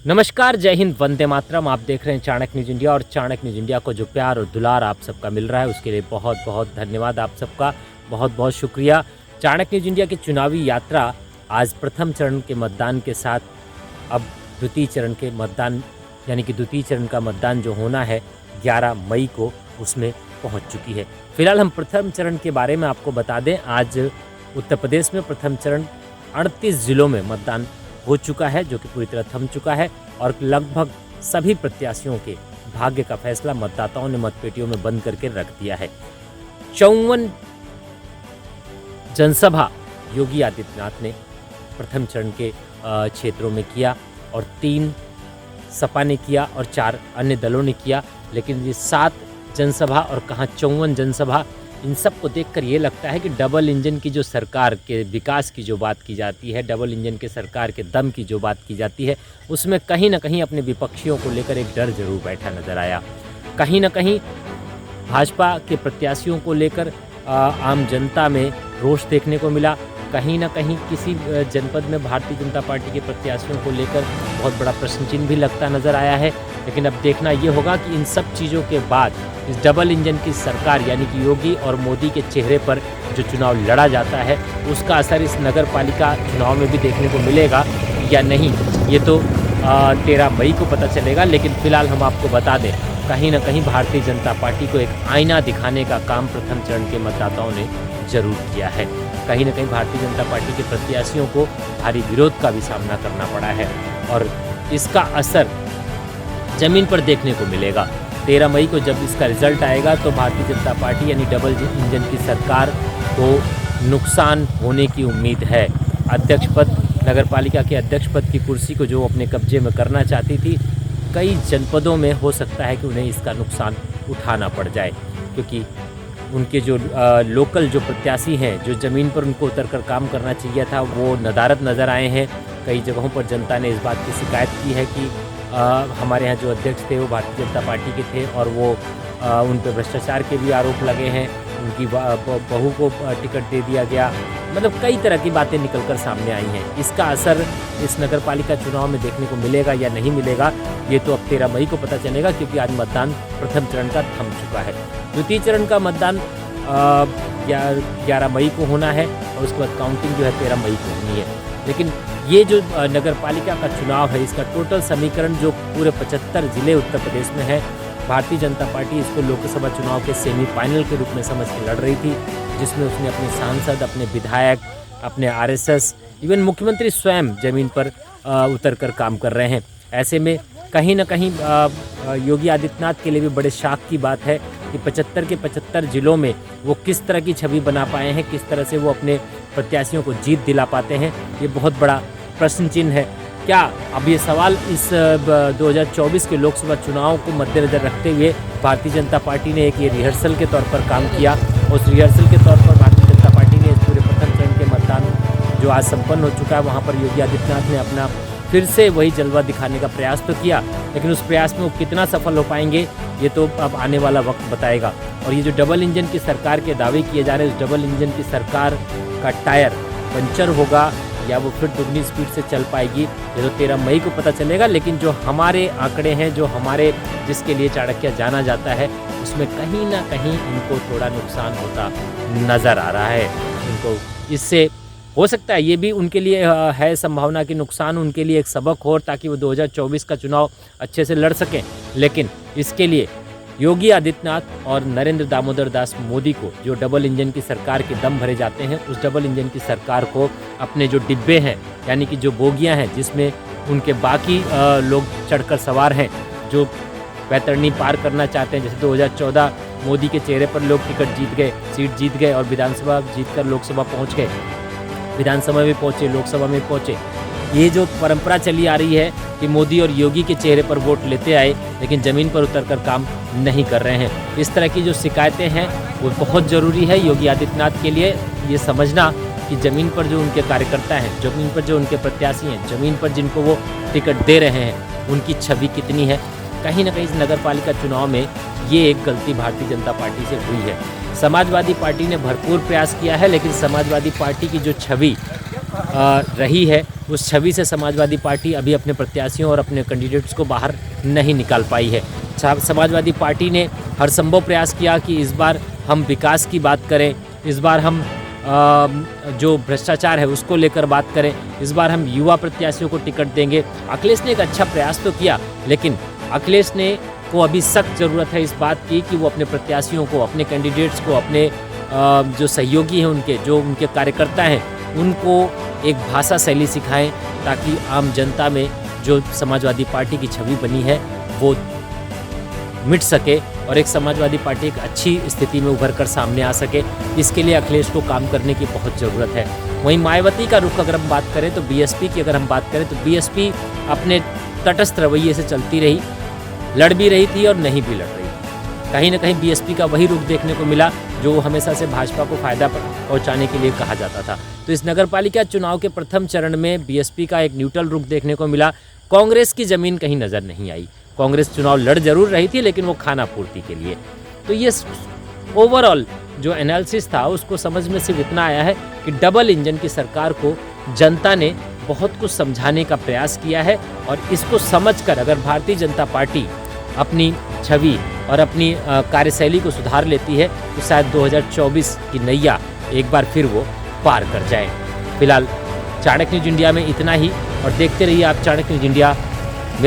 नमस्कार, जय हिंद, वंदे मातरम। आप देख रहे हैं चाणक्य न्यूज़ इंडिया और चाणक्य न्यूज़ इंडिया को जो प्यार और दुलार आप सबका मिल रहा है उसके लिए बहुत बहुत धन्यवाद। आप सबका बहुत बहुत शुक्रिया। चाणक्य न्यूज़ इंडिया की चुनावी यात्रा आज प्रथम चरण के मतदान के साथ अब द्वितीय चरण के मतदान यानी कि द्वितीय चरण का मतदान जो होना है 11 मई को, उसमें पहुंच चुकी है। फिलहाल हम प्रथम चरण के बारे में आपको बता दें। आज उत्तर प्रदेश में प्रथम चरण 38 ज़िलों में मतदान हो चुका है, जो कि पूरी तरह थम चुका है और लगभग सभी प्रत्याशियों के भाग्य का फैसला मतदाताओं ने मतपेटियों में बंद करके रख दिया है। 54 जनसभा योगी आदित्यनाथ ने प्रथम चरण के क्षेत्रों में किया और 3 सपा ने किया और 4 अन्य दलों ने किया। लेकिन ये 7 जनसभा और कहाँ 54 जनसभा, इन सब को देखकर ये लगता है कि डबल इंजन की जो सरकार के विकास की जो बात की जाती है, डबल इंजन के सरकार के दम की जो बात की जाती है, उसमें कहीं ना कहीं अपने विपक्षियों को लेकर एक डर जरूर बैठा नजर आया। कहीं ना कहीं भाजपा के प्रत्याशियों को लेकर आम जनता में रोष देखने को मिला। कहीं ना कहीं किसी जनपद में भारतीय जनता पार्टी के प्रत्याशियों को लेकर बहुत बड़ा प्रश्न चिन्ह भी लगता नजर आया है। लेकिन अब देखना ये होगा कि इन सब चीज़ों के बाद इस डबल इंजन की सरकार यानी कि योगी और मोदी के चेहरे पर जो चुनाव लड़ा जाता है, उसका असर इस नगर पालिका चुनाव में भी देखने को मिलेगा या नहीं, ये तो 13 मई को पता चलेगा। लेकिन फिलहाल हम आपको बता दें, कहीं ना कहीं भारतीय जनता पार्टी को एक आईना दिखाने का काम प्रथम चरण के मतदाताओं ने जरूर किया है। कहीं ना कहीं भारतीय जनता पार्टी के प्रत्याशियों को भारी विरोध का भी सामना करना पड़ा है और इसका असर जमीन पर देखने को मिलेगा। 13 मई को जब इसका रिजल्ट आएगा तो भारतीय जनता पार्टी यानी डबल इंजन की सरकार को नुकसान होने की उम्मीद है। अध्यक्ष पद, नगर पालिका के अध्यक्ष पद की कुर्सी को जो अपने कब्जे में करना चाहती थी, कई जनपदों में हो सकता है कि उन्हें इसका नुकसान उठाना पड़ जाए, क्योंकि उनके जो लोकल जो प्रत्याशी हैं, जो ज़मीन पर उनको उतरकर काम करना चाहिए था, वो नदारद नज़र आए हैं। कई जगहों पर जनता ने इस बात की शिकायत की है कि हमारे यहाँ जो अध्यक्ष थे वो भारतीय जनता पार्टी के थे और वो उन पर भ्रष्टाचार के भी आरोप लगे हैं, उनकी बहू को टिकट दे दिया गया। मतलब कई तरह की बातें निकलकर सामने आई हैं। इसका असर इस नगर पालिका चुनाव में देखने को मिलेगा या नहीं मिलेगा, ये तो अब 13 मई को पता चलेगा, क्योंकि आज मतदान प्रथम चरण का थम चुका है। द्वितीय चरण का मतदान 11 मई को होना है और उसके बाद काउंटिंग जो है 13 मई को होनी है। लेकिन ये जो नगर पालिका का चुनाव है, इसका टोटल समीकरण जो पूरे 75 ज़िले उत्तर प्रदेश में है, भारतीय जनता पार्टी इसको लोकसभा चुनाव के सेमीफाइनल के रूप में समझ के लड़ रही थी, जिसमें उसने अपने सांसद, अपने विधायक, अपने आरएसएस, इवन मुख्यमंत्री स्वयं जमीन पर उतर कर काम कर रहे हैं। ऐसे में कहीं ना कहीं योगी आदित्यनाथ के लिए भी बड़े शाख की बात है कि 75 के 75 ज़िलों में वो किस तरह की छवि बना पाए हैं, किस तरह से वो अपने प्रत्याशियों को जीत दिला पाते हैं, ये बहुत बड़ा प्रश्न चिन्ह है। क्या अब ये सवाल इस 2024 के लोकसभा चुनाव को मद्देनजर रखते हुए भारतीय जनता पार्टी ने एक ये रिहर्सल के तौर पर काम किया, और उस रिहर्सल के तौर पर भारतीय जनता पार्टी ने इस पूरे प्रथम चरण के मतदान जो आज संपन्न हो चुका है, वहाँ पर योगी आदित्यनाथ ने अपना फिर से वही जलवा दिखाने का प्रयास तो किया, लेकिन उस प्रयास में वो कितना सफल हो पाएंगे ये तो अब आने वाला वक्त बताएगा। और ये जो डबल इंजन की सरकार के दावे किए जा रहे हैं, उस डबल इंजन की सरकार का टायर पंचर होगा या वो फिर दुगनी स्पीड से चल पाएगी, ये तो 13 मई को पता चलेगा। लेकिन जो हमारे आंकड़े हैं, जो हमारे जिसके लिए चाणक्य जाना जाता है, उसमें कहीं ना कहीं इनको थोड़ा नुकसान होता नज़र आ रहा है। इनको इससे हो सकता है ये भी उनके लिए है संभावना कि नुकसान उनके लिए एक सबक हो, ताकि वो 2024 का चुनाव अच्छे से लड़ सकें। लेकिन इसके लिए योगी आदित्यनाथ और नरेंद्र दामोदर दास मोदी को, जो डबल इंजन की सरकार के दम भरे जाते हैं, उस डबल इंजन की सरकार को अपने जो डिब्बे हैं यानी कि जो बोगियां हैं जिसमें उनके बाकी लोग चढ़कर सवार हैं, जो बैतरणी पार करना चाहते हैं, जैसे 2014 मोदी के चेहरे पर लोग टिकट जीत गए, सीट जीत गए और विधानसभा जीतकर लोकसभा पहुँच गए, विधानसभा में पहुँचे, लोकसभा में पहुँचे। ये जो परंपरा चली आ रही है कि मोदी और योगी के चेहरे पर वोट लेते आए लेकिन ज़मीन पर उतरकर काम नहीं कर रहे हैं, इस तरह की जो शिकायतें हैं वो बहुत ज़रूरी है योगी आदित्यनाथ के लिए ये समझना कि ज़मीन पर जो उनके कार्यकर्ता हैं, ज़मीन पर जो उनके प्रत्याशी हैं, ज़मीन पर जिनको वो टिकट दे रहे हैं, उनकी छवि कितनी है। कहीं ना कहीं इस नगर पालिका चुनाव में ये एक गलती भारतीय जनता पार्टी से हुई है। समाजवादी पार्टी ने भरपूर प्रयास किया है, लेकिन समाजवादी पार्टी की जो छवि रही है उस छवि से समाजवादी पार्टी अभी अपने प्रत्याशियों और अपने कैंडिडेट्स को बाहर नहीं निकाल पाई है। समाजवादी पार्टी ने हर संभव प्रयास किया कि इस बार हम विकास की बात करें, इस बार हम जो भ्रष्टाचार है उसको लेकर बात करें, इस बार हम युवा प्रत्याशियों को टिकट देंगे। अखिलेश ने एक अच्छा प्रयास तो किया, लेकिन अखिलेश ने को अभी सख्त ज़रूरत है इस बात की कि वो अपने प्रत्याशियों को, अपने कैंडिडेट्स को, अपने जो सहयोगी हैं उनके, जो उनके कार्यकर्ता हैं, उनको एक भाषा शैली सिखाएं ताकि आम जनता में जो समाजवादी पार्टी की छवि बनी है वो मिट सके और एक समाजवादी पार्टी एक अच्छी स्थिति में उभर कर सामने आ सके। इसके लिए अखिलेश को काम करने की बहुत ज़रूरत है। वहीं मायावती का रुख अगर हम बात करें तो बीएसपी की अगर हम बात करें तो बीएसपी अपने तटस्थ रवैये से चलती रही, लड़ भी रही थी और नहीं भी लड़ रही थी। कहीं ना कहीं बीएसपी का वही रुख देखने को मिला जो हमेशा से भाजपा को फ़ायदा पहुंचाने के लिए कहा जाता था। तो इस नगरपालिका चुनाव के प्रथम चरण में बीएसपी का एक न्यूट्रल रुख देखने को मिला। कांग्रेस की ज़मीन कहीं नज़र नहीं आई। कांग्रेस चुनाव लड़ जरूर रही थी, लेकिन वो खाना पूर्ति के लिए। तो ये ओवरऑल जो एनालिसिस था उसको समझ में सिर्फ इतना आया है कि डबल इंजन की सरकार को जनता ने बहुत कुछ समझाने का प्रयास किया है और इसको समझकर अगर भारतीय जनता पार्टी अपनी छवि और अपनी कार्यशैली को सुधार लेती है तो शायद 2024 की नैया एक बार फिर वो पार कर जाए। फिलहाल चाणक्य न्यूज इंडिया में इतना ही और देखते रहिए आप चाणक्य न्यूज इंडिया।